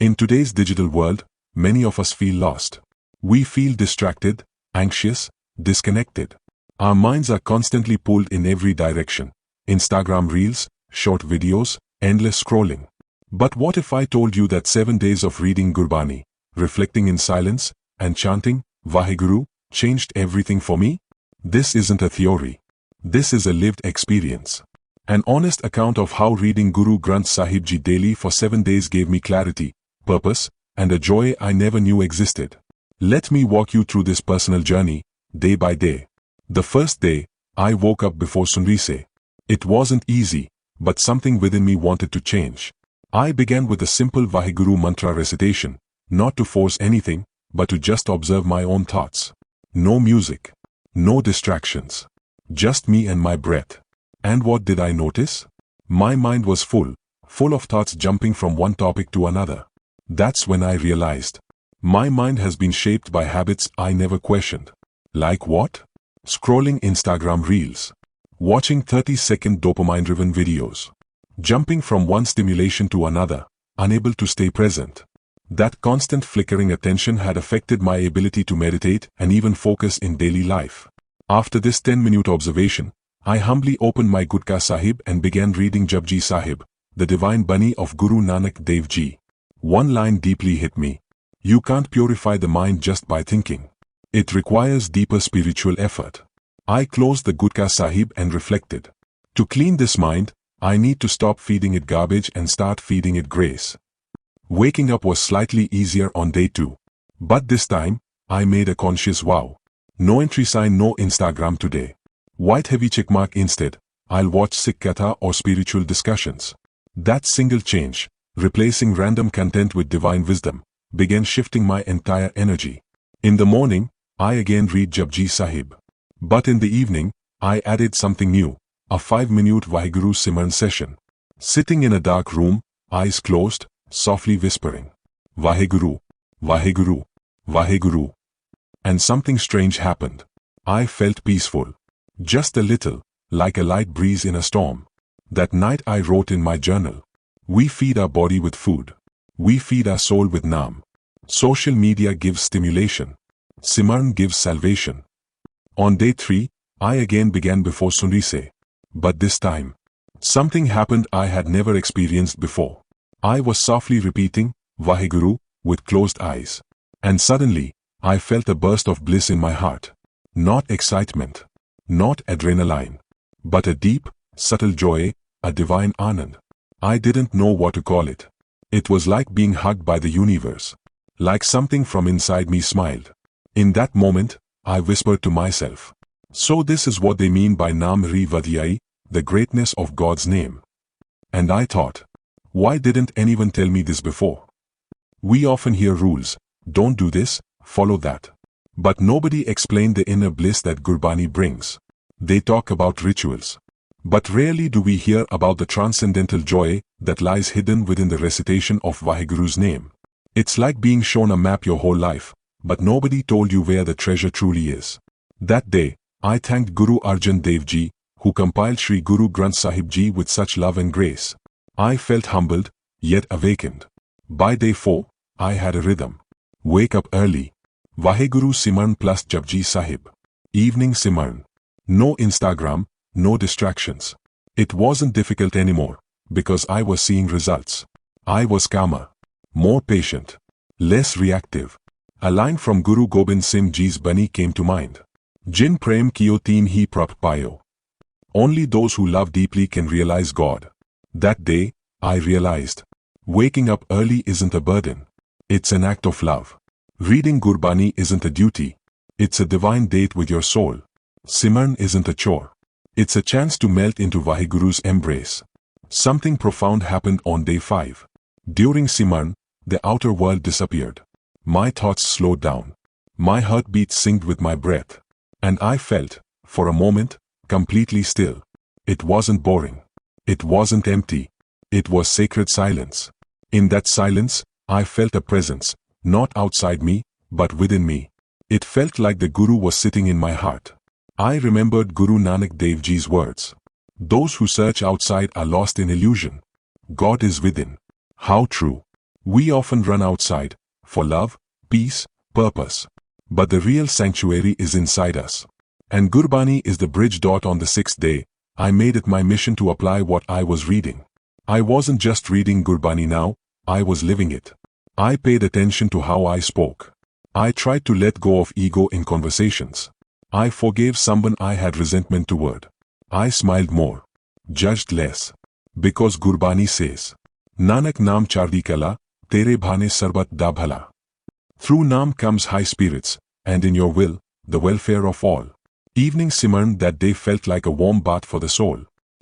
In today's digital world, many of us feel lost. We feel distracted, anxious, disconnected. Our minds are constantly pulled in every direction. Instagram reels, short videos, endless scrolling. But what if I told you that 7 days of reading Gurbani, reflecting in silence, and chanting Waheguru changed everything for me? This isn't a theory. This is a lived experience. An honest account of how reading Guru Granth Sahib Ji daily for 7 days gave me clarity, purpose, and a joy I never knew existed. Let me walk you through this personal journey, day by day. The first day, I woke up before sunrise. It wasn't easy, but something within me wanted to change. I began with a simple Waheguru mantra recitation, not to force anything, but to just observe my own thoughts. No music. No distractions. Just me and my breath. And what did I notice? My mind was full of thoughts jumping from one topic to another. That's when I realized. My mind has been shaped by habits I never questioned. Like what? Scrolling Instagram reels. Watching 30-second dopamine-driven videos. Jumping from one stimulation to another, unable to stay present. That constant flickering attention had affected my ability to meditate and even focus in daily life. After this 10-minute observation, I humbly opened my Gurka Sahib and began reading Japji Sahib, the divine Bani of Guru Nanak Dev Ji. One line deeply hit me. You can't purify the mind just by thinking. It requires deeper spiritual effort. I closed the Gurka Sahib and reflected. To clean this mind, I need to stop feeding it garbage and start feeding it grace. Waking up was slightly easier on day 2. But this time, I made a conscious vow. No entry sign, no Instagram today. White heavy checkmark instead. I'll watch Sikh Katha or spiritual discussions. That single change, replacing random content with divine wisdom, began shifting my entire energy. In the morning, I again read Japji Sahib. But in the evening, I added something new, a 5-minute Waheguru Simran session. Sitting in a dark room, eyes closed, softly whispering, Waheguru, Waheguru, Waheguru. And something strange happened. I felt peaceful. Just a little, like a light breeze in a storm. That night I wrote in my journal. We feed our body with food. We feed our soul with Naam. Social media gives stimulation. Simran gives salvation. On day 3, I again began before sunrise. But this time, something happened I had never experienced before. I was softly repeating, Waheguru, with closed eyes. And suddenly, I felt a burst of bliss in my heart. Not excitement. Not adrenaline. But a deep, subtle joy, a divine anand. I didn't know what to call it. It was like being hugged by the universe. Like something from inside me smiled. In that moment, I whispered to myself. So this is what they mean by Naam Ri Vadiyai, the greatness of God's name. And I thought, why didn't anyone tell me this before? We often hear rules, don't do this, follow that. But nobody explained the inner bliss that Gurbani brings. They talk about rituals. But rarely do we hear about the transcendental joy that lies hidden within the recitation of Waheguru's name. It's like being shown a map your whole life, but nobody told you where the treasure truly is. That day, I thanked Guru Arjan Dev Ji, who compiled Sri Guru Granth Sahib Ji with such love and grace. I felt humbled, yet awakened. By day 4, I had a rhythm. Wake up early. Waheguru Simran plus Japji Sahib. Evening Simran. No Instagram, no distractions. It wasn't difficult anymore, because I was seeing results. I was calmer, more patient, less reactive. A line from Guru Gobind Singh Ji's Bani came to mind. Jin prem kiyo teen hi prap payo. Only those who love deeply can realize God. That day, I realized, waking up early isn't a burden. It's an act of love. Reading Gurbani isn't a duty. It's a divine date with your soul. Simran isn't a chore. It's a chance to melt into Waheguru's embrace. Something profound happened on day 5. During Simran, the outer world disappeared. My thoughts slowed down. My heartbeat synced with my breath. And I felt, for a moment, completely still. It wasn't boring. It wasn't empty. It was sacred silence. In that silence, I felt a presence, not outside me, but within me. It felt like the Guru was sitting in my heart. I remembered Guru Nanak Dev Ji's words. Those who search outside are lost in illusion. God is within. How true. We often run outside, for love, peace, purpose. But the real sanctuary is inside us. And Gurbani is the bridge. On the 6th day, I made it my mission to apply what I was reading. I wasn't just reading Gurbani now, I was living it. I paid attention to how I spoke. I tried to let go of ego in conversations. I forgave someone I had resentment toward. I smiled more, judged less. Because Gurbani says, Nanak naam chardi kala, tere bhane sarbat da bhala. Through Naam comes high spirits, and in your will, the welfare of all. Evening Simran that day felt like a warm bath for the soul.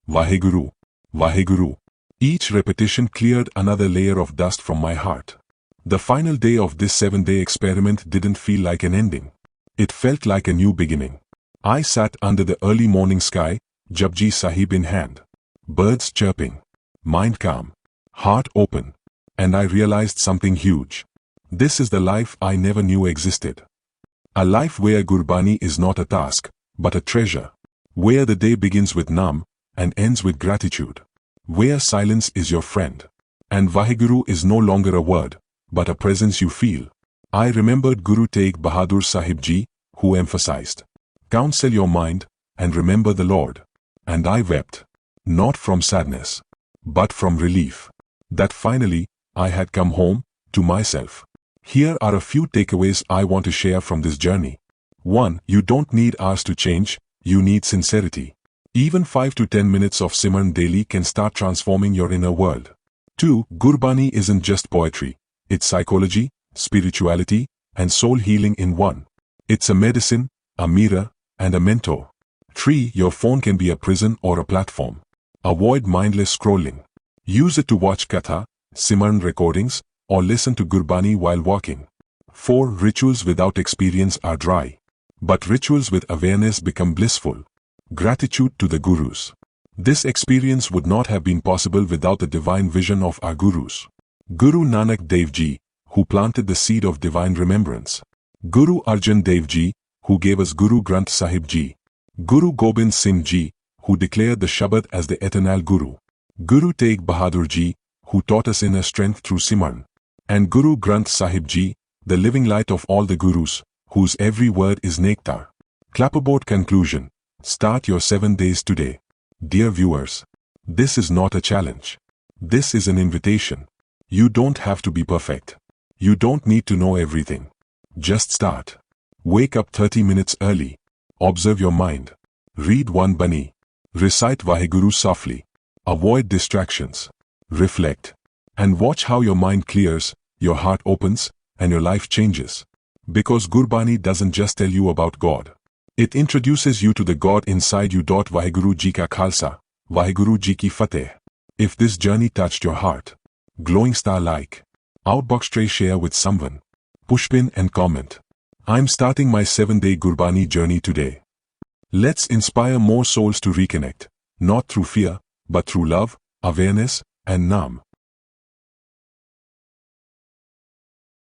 Waheguru, Waheguru. Each repetition cleared another layer of dust from my heart. The final day of this 7-day experiment didn't feel like an ending. It felt like a new beginning. I sat under the early morning sky, Japji Sahib in hand. Birds chirping. Mind calm. Heart open. And I realized something huge. This is the life I never knew existed. A life where Gurbani is not a task, but a treasure. Where the day begins with Naam, and ends with gratitude. Where silence is your friend. And Waheguru is no longer a word, but a presence you feel. I remembered Guru Tegh Bahadur Sahib Ji, who emphasized, counsel your mind, and remember the Lord. And I wept. Not from sadness, but from relief. That finally, I had come home, to myself. Here are a few takeaways I want to share from this journey. 1. You don't need hours to change, you need sincerity. Even 5 to 10 minutes of Simran daily can start transforming your inner world. 2. Gurbani isn't just poetry. It's psychology, spirituality, and soul healing in one. It's a medicine, a mirror, and a mentor. 3. Your phone can be a prison or a platform. Avoid mindless scrolling. Use it to watch Katha, Simran recordings, or listen to Gurbani while walking. 4. Rituals without experience are dry. But rituals with awareness become blissful. Gratitude to the Gurus. This experience would not have been possible without the divine vision of our Gurus. Guru Nanak Dev Ji, who planted the seed of divine remembrance. Guru Arjan Dev Ji, who gave us Guru Granth Sahib Ji. Guru Gobind Singh Ji, who declared the Shabad as the eternal Guru. Guru Tegh Bahadur Ji, who taught us inner strength through Simran. And Guru Granth Sahib Ji, the living light of all the Gurus, whose every word is nectar. Clapperboard conclusion. Start your 7 days today. Dear viewers, this is not a challenge. This is an invitation. You don't have to be perfect. You don't need to know everything. Just start. Wake up 30 minutes early. Observe your mind. Read one Bani. Recite Waheguru softly. Avoid distractions. Reflect. And watch how your mind clears, your heart opens, and your life changes. Because Gurbani doesn't just tell you about God. It introduces you to the God inside you. Waheguru Ji ka Khalsa, Waheguru Ji ki Fateh. If this journey touched your heart, glowing star like, outbox tray share with someone, pushpin and comment. I'm starting my 7-day Gurbani journey today. Let's inspire more souls to reconnect, not through fear, but through love, awareness, and Naam.